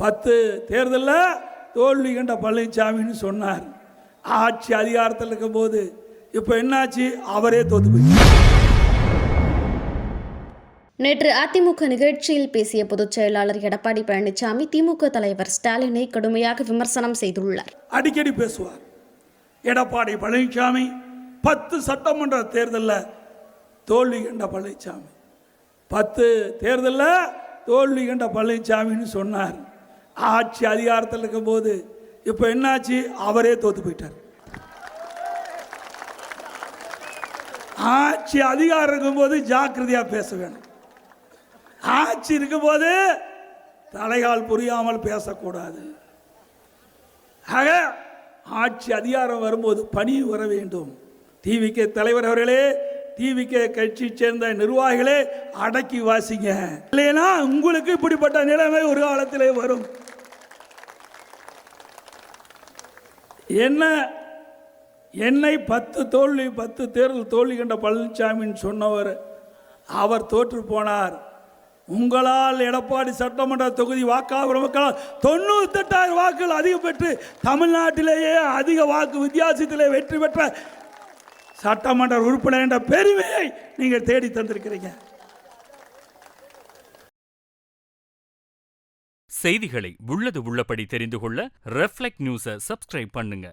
10 தேர்தலில் தோல்வி கண்ட பழனிசாமின்னு சொன்னார். ஆட்சி அதிகாரத்தில் இருக்கும்போது இப்போ என்னாச்சு? அவரே தோத்து போயிட்டார். நேற்று அதிமுக நிகழ்ச்சியில் பேசிய பொதுச் செயலாளர் எடப்பாடி பழனிசாமி திமுக தலைவர் ஸ்டாலினை கடுமையாக விமர்சனம் செய்துள்ளார். அடிக்கடி பேசுவார். எடப்பாடி பழனிசாமி 10 சட்டமன்ற தேர்தலில் தோல்வி கண்ட பழனிசாமி, 10 தேர்தலில் தோல்வி கண்ட பழனிசாமின்னு சொன்னார். ஆட்சி அதிகாரத்தில் இருக்கும்போது இப்போ என்னாச்சு? அவரே தோத்து போயிட்டார். ஆட்சி அதிகாரம் இருக்கும்போது ஜாக்கிரதையா பேச வேணும். ஆட்சி இருக்கும்போது தலைகால் புரியாமல் பேசக்கூடாது. ஆக ஆட்சி அதிகாரம் வரும்போது பணி வர வேண்டும். டிவிகே தலைவர் அவர்களே, டிவிகே கட்சி சேர்ந்த நிர்வாகிகளே அடக்கி வாசிங்க. இல்லைன்னா உங்களுக்கு இப்படிப்பட்ட நிலைமை ஒரு காலத்திலே வரும். என்னை 10 தேர்தல் தோல்வி கண்ட பழனிசாமின்னு சொன்னவர் அவர் தோற்று போனார். உங்களால் எடப்பாடி சட்டமன்ற தொகுதி வாக்காளர் மக்களால் 98,000 வாக்குகள் அதிகம் பெற்று தமிழ்நாட்டிலேயே அதிக வாக்கு வித்தியாசத்திலே வெற்றி பெற்ற சட்டமன்ற உறுப்பினர் என்ற பெருமையை நீங்கள் தேடி தந்திருக்கிறீங்க. செய்திகளை உள்ளது உள்ளபடி தெரிந்து கொள்ள ரெஃப்ளெக்ட் நியூஸை சப்ஸ்கிரைப் பண்ணுங்க.